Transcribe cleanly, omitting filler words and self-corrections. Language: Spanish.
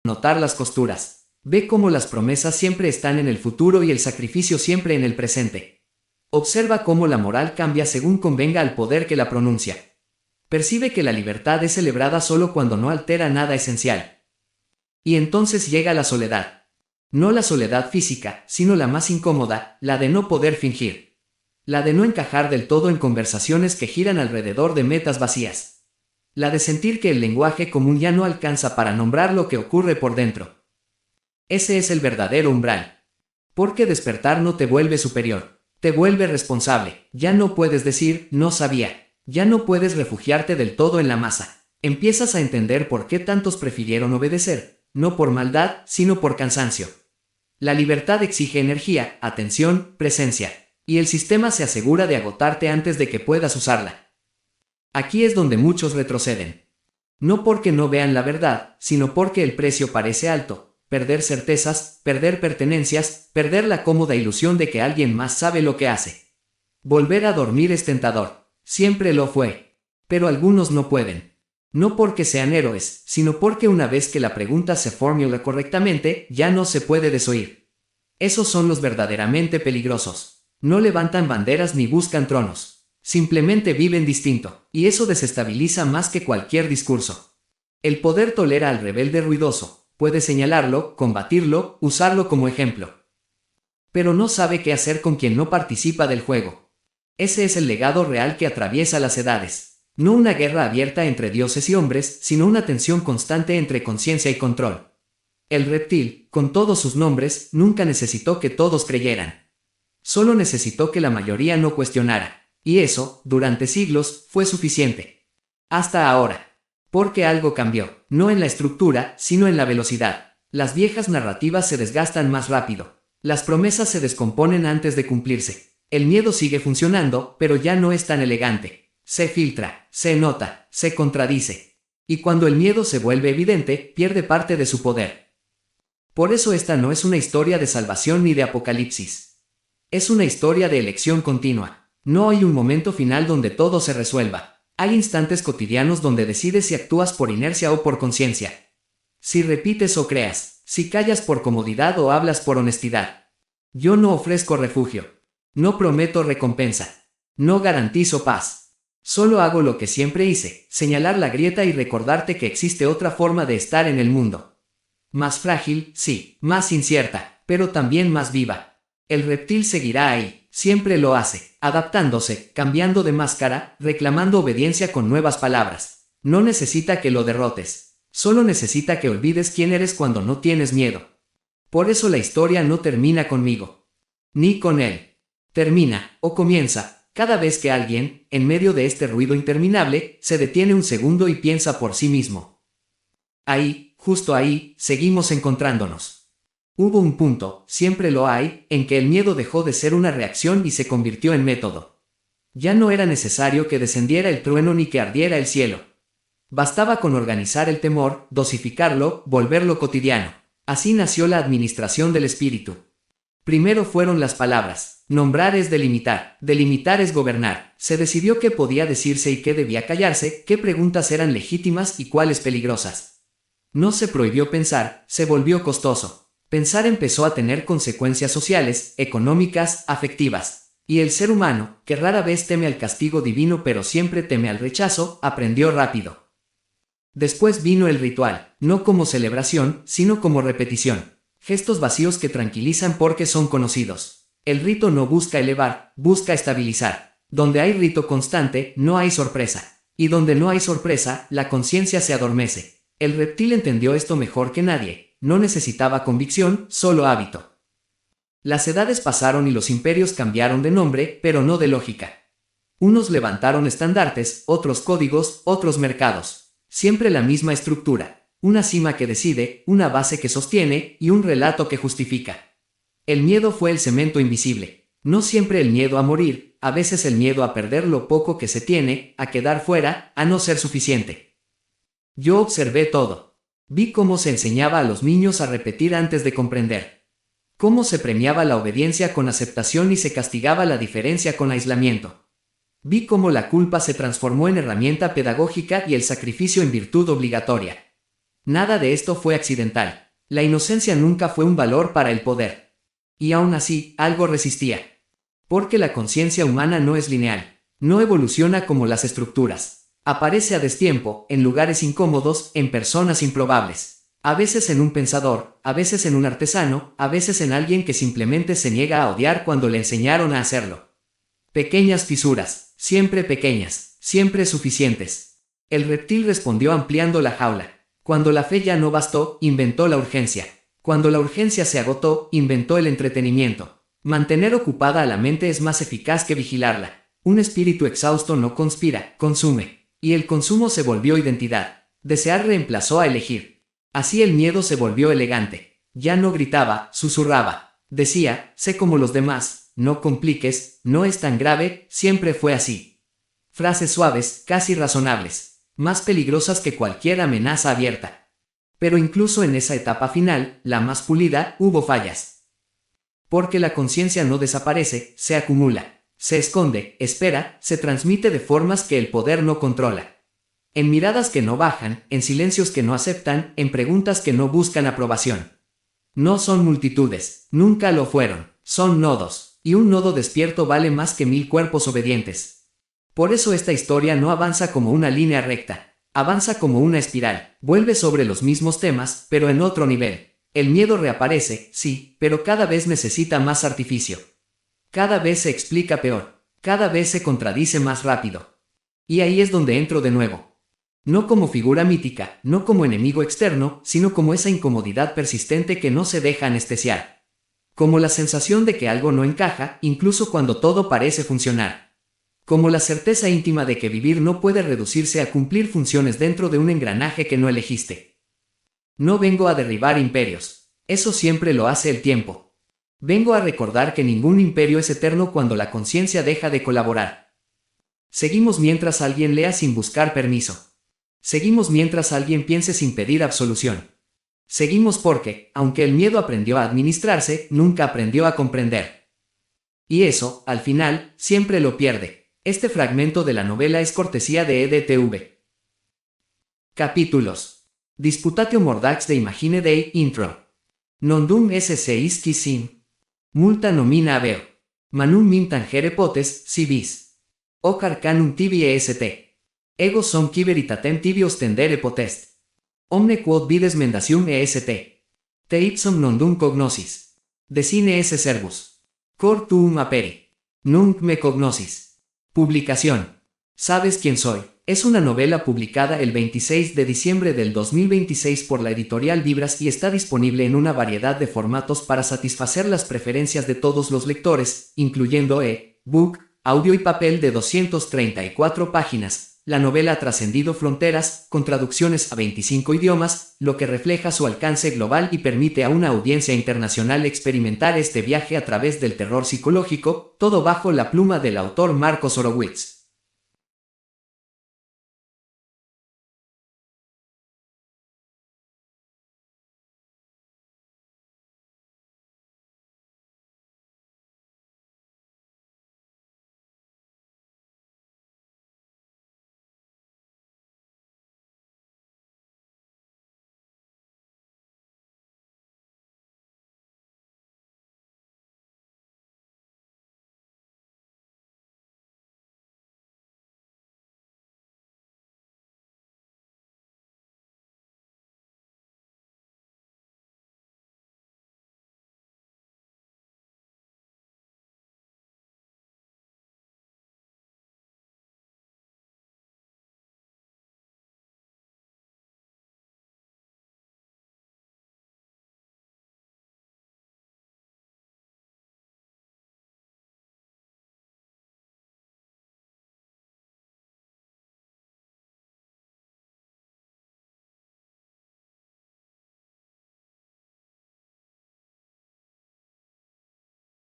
notar las costuras. Ve cómo las promesas siempre están en el futuro y el sacrificio siempre en el presente. Observa cómo la moral cambia según convenga al poder que la pronuncia. Percibe que la libertad es celebrada solo cuando no altera nada esencial. Y entonces llega la soledad. No la soledad física, sino la más incómoda, la de no poder fingir. La de no encajar del todo en conversaciones que giran alrededor de metas vacías. La de sentir que el lenguaje común ya no alcanza para nombrar lo que ocurre por dentro. Ese es el verdadero umbral. Porque despertar no te vuelve superior, te vuelve responsable. Ya no puedes decir, no sabía. Ya no puedes refugiarte del todo en la masa. Empiezas a entender por qué tantos prefirieron obedecer, no por maldad, sino por cansancio. La libertad exige energía, atención, presencia, y el sistema se asegura de agotarte antes de que puedas usarla. Aquí es donde muchos retroceden. No porque no vean la verdad, sino porque el precio parece alto. Perder certezas, perder pertenencias, perder la cómoda ilusión de que alguien más sabe lo que hace. Volver a dormir es tentador. Siempre lo fue. Pero algunos no pueden. No porque sean héroes, sino porque una vez que la pregunta se formula correctamente, ya no se puede desoír. Esos son los verdaderamente peligrosos. No levantan banderas ni buscan tronos. Simplemente viven distinto, y eso desestabiliza más que cualquier discurso. El poder tolera al rebelde ruidoso, puede señalarlo, combatirlo, usarlo como ejemplo. Pero no sabe qué hacer con quien no participa del juego. Ese es el legado real que atraviesa las edades. No una guerra abierta entre dioses y hombres, sino una tensión constante entre conciencia y control. El reptil, con todos sus nombres, nunca necesitó que todos creyeran. Solo necesitó que la mayoría no cuestionara. Y eso, durante siglos, fue suficiente. Hasta ahora. Porque algo cambió, no en la estructura, sino en la velocidad. Las viejas narrativas se desgastan más rápido. Las promesas se descomponen antes de cumplirse. El miedo sigue funcionando, pero ya no es tan elegante. Se filtra, se nota, se contradice. Y cuando el miedo se vuelve evidente, pierde parte de su poder. Por eso esta no es una historia de salvación ni de apocalipsis. Es una historia de elección continua. No hay un momento final donde todo se resuelva. Hay instantes cotidianos donde decides si actúas por inercia o por conciencia. Si repites o creas, si callas por comodidad o hablas por honestidad. Yo no ofrezco refugio. No prometo recompensa. No garantizo paz. Solo hago lo que siempre hice, señalar la grieta y recordarte que existe otra forma de estar en el mundo. Más frágil, sí, más incierta, pero también más viva. El reptil seguirá ahí, siempre lo hace, adaptándose, cambiando de máscara, reclamando obediencia con nuevas palabras. No necesita que lo derrotes, solo necesita que olvides quién eres cuando no tienes miedo. Por eso la historia no termina conmigo. Ni con él. Termina, o comienza, cada vez que alguien, en medio de este ruido interminable, se detiene un segundo y piensa por sí mismo. Ahí, justo ahí, seguimos encontrándonos. Hubo un punto, siempre lo hay, en que el miedo dejó de ser una reacción y se convirtió en método. Ya no era necesario que descendiera el trueno ni que ardiera el cielo. Bastaba con organizar el temor, dosificarlo, volverlo cotidiano. Así nació la administración del espíritu. Primero fueron las palabras. Nombrar es delimitar es gobernar. Se decidió qué podía decirse y qué debía callarse, qué preguntas eran legítimas y cuáles peligrosas. No se prohibió pensar, se volvió costoso. Pensar empezó a tener consecuencias sociales, económicas, afectivas. Y el ser humano, que rara vez teme al castigo divino pero siempre teme al rechazo, aprendió rápido. Después vino el ritual, no como celebración, sino como repetición. Gestos vacíos que tranquilizan porque son conocidos. El rito no busca elevar, busca estabilizar. Donde hay rito constante, no hay sorpresa. Y donde no hay sorpresa, la conciencia se adormece. El reptil entendió esto mejor que nadie. No necesitaba convicción, solo hábito. Las edades pasaron y los imperios cambiaron de nombre, pero no de lógica. Unos levantaron estandartes, otros códigos, otros mercados. Siempre la misma estructura. Una cima que decide, una base que sostiene y un relato que justifica. El miedo fue el cemento invisible. No siempre el miedo a morir, a veces el miedo a perder lo poco que se tiene, a quedar fuera, a no ser suficiente. Yo observé todo. Vi cómo se enseñaba a los niños a repetir antes de comprender. Cómo se premiaba la obediencia con aceptación y se castigaba la diferencia con aislamiento. Vi cómo la culpa se transformó en herramienta pedagógica y el sacrificio en virtud obligatoria. Nada de esto fue accidental. La inocencia nunca fue un valor para el poder. Y aún así, algo resistía. Porque la conciencia humana no es lineal. No evoluciona como las estructuras. Aparece a destiempo, en lugares incómodos, en personas improbables. A veces en un pensador, a veces en un artesano, a veces en alguien que simplemente se niega a odiar cuando le enseñaron a hacerlo. Pequeñas fisuras, siempre pequeñas, siempre suficientes. El reptil respondió ampliando la jaula. Cuando la fe ya no bastó, inventó la urgencia. Cuando la urgencia se agotó, inventó el entretenimiento. Mantener ocupada a la mente es más eficaz que vigilarla. Un espíritu exhausto no conspira, consume. Y el consumo se volvió identidad. Desear reemplazó a elegir. Así el miedo se volvió elegante. Ya no gritaba, susurraba. Decía, sé como los demás, no compliques, no es tan grave, siempre fue así. Frases suaves, casi razonables. Más peligrosas que cualquier amenaza abierta. Pero incluso en esa etapa final, la más pulida, hubo fallas. Porque la conciencia no desaparece, se acumula, se esconde, espera, se transmite de formas que el poder no controla. En miradas que no bajan, en silencios que no aceptan, en preguntas que no buscan aprobación. No son multitudes, nunca lo fueron, son nodos, y un nodo despierto vale más que 1000 cuerpos obedientes. Por eso esta historia no avanza como una línea recta, avanza como una espiral, vuelve sobre los mismos temas, pero en otro nivel. El miedo reaparece, sí, pero cada vez necesita más artificio. Cada vez se explica peor, cada vez se contradice más rápido. Y ahí es donde entro de nuevo. No como figura mítica, no como enemigo externo, sino como esa incomodidad persistente que no se deja anestesiar. Como la sensación de que algo no encaja, incluso cuando todo parece funcionar. Como la certeza íntima de que vivir no puede reducirse a cumplir funciones dentro de un engranaje que no elegiste. No vengo a derribar imperios. Eso siempre lo hace el tiempo. Vengo a recordar que ningún imperio es eterno cuando la conciencia deja de colaborar. Seguimos mientras alguien lea sin buscar permiso. Seguimos mientras alguien piense sin pedir absolución. Seguimos porque, aunque el miedo aprendió a administrarse, nunca aprendió a comprender. Y eso, al final, siempre lo pierde. Este fragmento de la novela es cortesía de EDTV. Capítulos. Disputatio mordax de Imagine Dei, intro. Nondum esse isci sim. Multa nomina aveo. Manum min tangere potes, si vis. Hoc arcanum tibi est. Ego sum civeritatem tibi ostendere potest. Omne quod vides mendatium est. Te ipsum nondum cognosis. Decine esse servus. Cor tuum aperi. Nunc me cognosis. Publicación. ¿Sabes quién soy? Es una novela publicada el 26 de diciembre del 2026 por la editorial Vibras y está disponible en una variedad de formatos para satisfacer las preferencias de todos los lectores, incluyendo e-book, audio y papel de 234 páginas. La novela ha trascendido fronteras, con traducciones a 25 idiomas, lo que refleja su alcance global y permite a una audiencia internacional experimentar este viaje a través del terror psicológico, todo bajo la pluma del autor Marcos Horowitz.